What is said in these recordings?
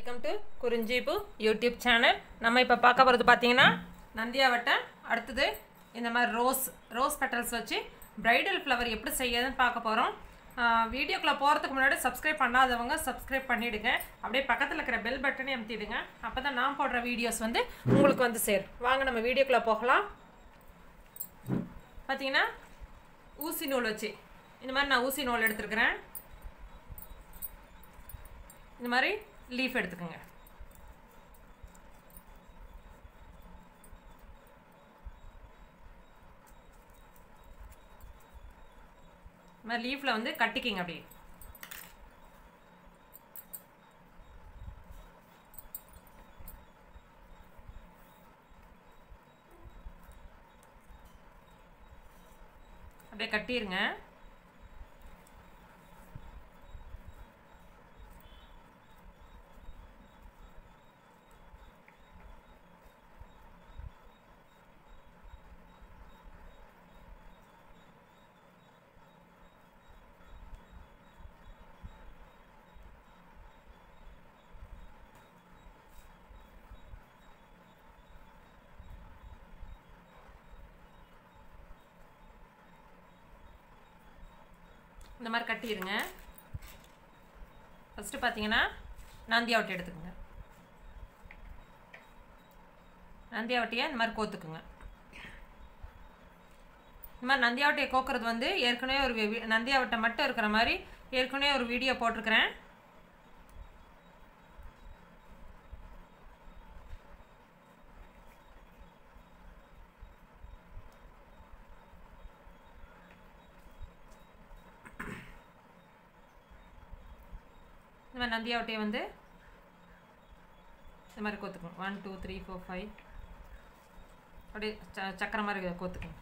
Welcome to குறிஞ்சிப்பு YouTube channel. நம்ம இப்போ பார்க்க போகிறது பார்த்தீங்கன்னா நந்தியாவட்டை. அடுத்தது இந்த மாதிரி ரோஸ் பெட்டல்ஸ் வச்சு பிரைடல் ஃப்ளவர் எப்படி செய்யறதுன்னு பார்க்க போகிறோம். வீடியோக்குள்ளே போகிறதுக்கு முன்னாடி சப்ஸ்கிரைப் பண்ணாதவங்க சப்ஸ்கிரைப் பண்ணிவிடுங்க. அப்படியே பக்கத்தில் இருக்கிற பெல் பட்டனே அமுத்திடுங்க. அப்போ தான் நான் போடுற வீடியோஸ் வந்து உங்களுக்கு வந்து சேரும். வாங்க நம்ம வீடியோக்குள்ளே போகலாம். பார்த்தீங்கன்னா ஊசி நூல் வச்சு இந்த மாதிரி நான் ஊசி நூல் எடுத்துருக்கிறேன். இந்த மாதிரி லீஃப் எடுத்துக்கோங்க. இந்த மாதிரி லீஃப்ல வந்து கட்டிக்கிங்க. அப்படியே அப்படியே கட்டிருங்க. இந்த மாதிரி கட்டிடுங்க. ஃபஸ்ட்டு பார்த்தீங்கன்னா நந்தியாவட்டை எடுத்துக்கோங்க. நந்தியாவட்டையை இந்த மாதிரி கோத்துக்குங்க. இந்த மாதிரி நந்தியாவட்டையை கோக்குறது வந்து ஏற்கனவே ஒரு நந்தியாவட்டை மட்டும் இருக்கிற மாதிரி ஏற்கனவே ஒரு வீடியோ போட்டிருக்கிறேன். இந்த மாதிரி நந்தியாவட்டையை வந்து இந்த மாதிரி கோத்துக்கணும். 1 2 3 4 5 அப்படியே சக்கரை மாதிரி கோத்துக்கணும்.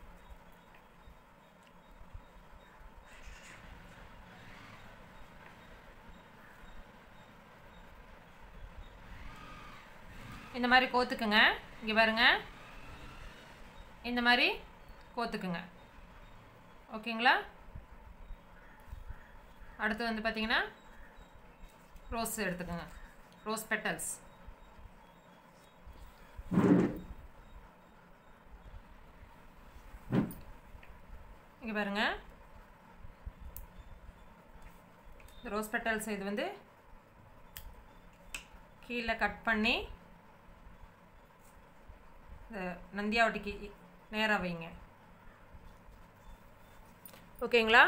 இந்த மாதிரி கோத்துக்குங்க. இங்கே பாருங்க, இந்த மாதிரி கோத்துக்குங்க. ஓகேங்களா? அடுத்து வந்து பார்த்தீங்கன்னா ரோஸ் எடுத்துக்கோங்க. ரோஸ் பெட்டல்ஸ் இங்கே பாருங்க. ரோஸ் பெட்டல்ஸ் இது வந்து கீழே கட் பண்ணி இந்த நந்தியாவட்டைக்கு நேராக வைங்க. ஓகேங்களா?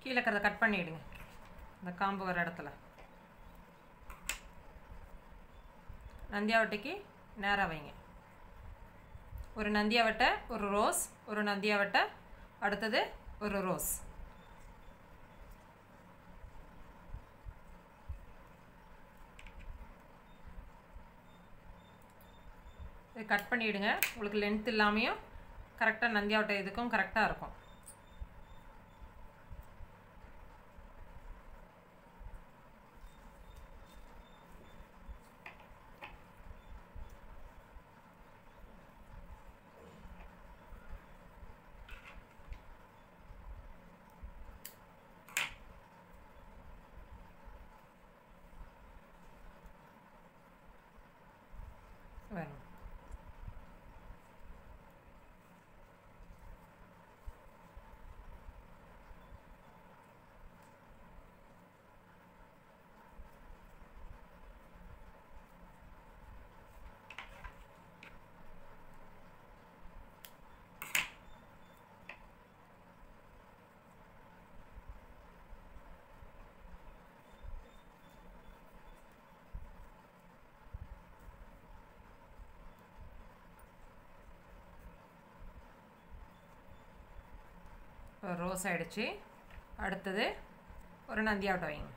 கீழே இருக்கிறத கட் பண்ணிவிடுங்க. இந்த காம்பு வர இடத்துல நந்தியாவட்டைக்கு நேராக வைங்க. ஒரு நந்தியாவட்டை, ஒரு ரோஸ், ஒரு நந்தியாவட்டை, அடுத்தது ஒரு ரோஸ். இது கட் பண்ணிவிடுங்க. உங்களுக்கு லென்த் இல்லாமையும் கரெக்டாக நந்தியாவட்டை இதுக்கும் கரெக்டாக இருக்கும். வரும். ரோஸ் ஆயிடுச்சு. அடுத்தது ஒரு நந்தியாவட்டை வைங்க.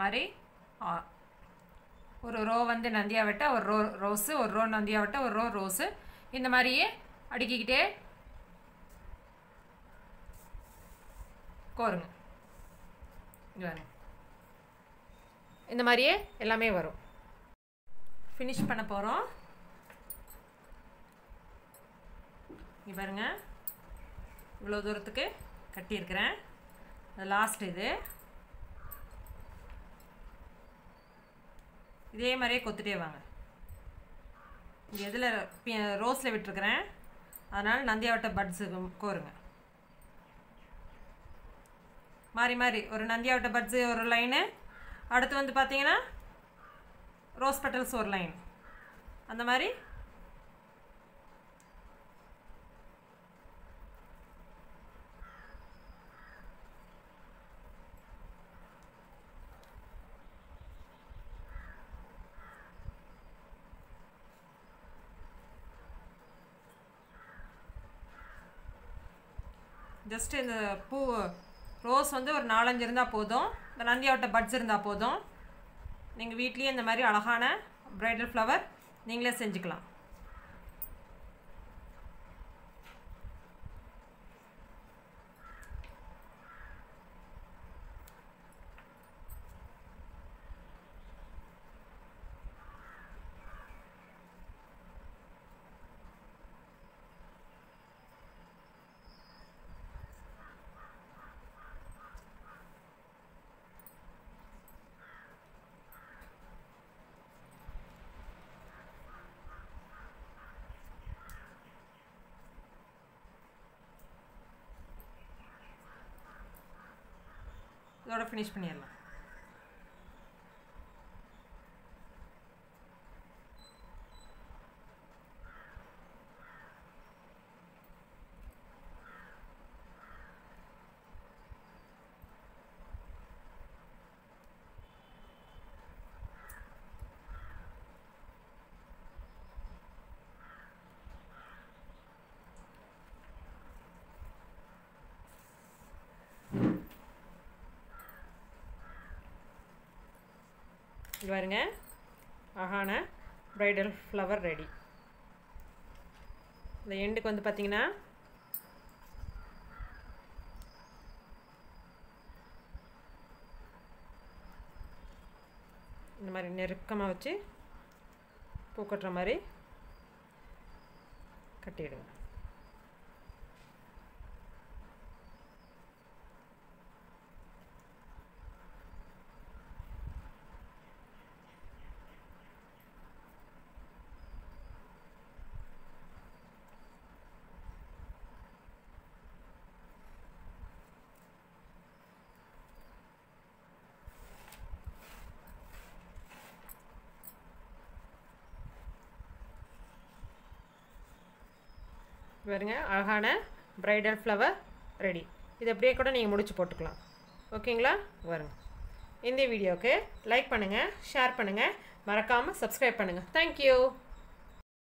மாதிரி ஒரு ரோ வந்து நந்தியாவட்டை, ஒரு ரோ ரோஸு, ஒரு ரோ நந்தியாவட்டை, ஒரு ரோ ரோஸு, இந்த மாதிரியே அடுக்கிக்கிட்டே கோருங்க. இங்கே பாருங்க, இந்த மாதிரியே எல்லாமே வரும். ஃபினிஷ் பண்ண போகிறோம். இங்கே பாருங்க, இவ்வளோ தூரத்துக்கு கட்டியிருக்கிறேன். லாஸ்ட் இது இதே மாதிரியே கொத்துட்டே வாங்க. இங்கே எதில் ரோஸில் விட்டுருக்குறேன், அதனால் நந்தியாவட்டை பட்ஸு கோருங்க. மாறி மாறி ஒரு நந்தியாவட்டை பட்ஸு ஒரு லைனு, அடுத்து வந்து பார்த்தீங்கன்னா ரோஸ் பெட்டல்ஸ் ஒரு லைன், அந்த மாதிரி ஜஸ்ட்டு இந்த பூ ரோஸ் வந்து ஒரு 4-5 இருந்தால் போதும். இந்த நந்தியாவட்டை பட்ஸ் இருந்தால் போதும். நீங்கள் வீட்லேயே இந்த மாதிரி அழகான ப்ரைடல் ஃப்ளவர் நீங்களே செஞ்சுக்கலாம். இதோட ஃபினிஷ் பண்ணிடலாம். இது பாருங்க, அழகான ப்ரைடல் ஃப்ளவர் ரெடி. இந்த எண்டுக்கு வந்து பார்த்தீங்கன்னா இந்த மாதிரி நெருக்கமாக வச்சு பூ கட்டுற மாதிரி கட்டிடுங்க. பாருங்க, அழகான ப்ரைடல் ஃப்ளவர் ரெடி. இது அப்படியே கூட நீங்கள் முடிச்சு போட்டுக்கலாம். ஓகேங்களா? வருங்க. இந்த வீடியோவுக்கு லைக் பண்ணுங்கள், ஷேர் பண்ணுங்கள், மறக்காமல் சப்ஸ்கிரைப் பண்ணுங்கள். தேங்க்யூ.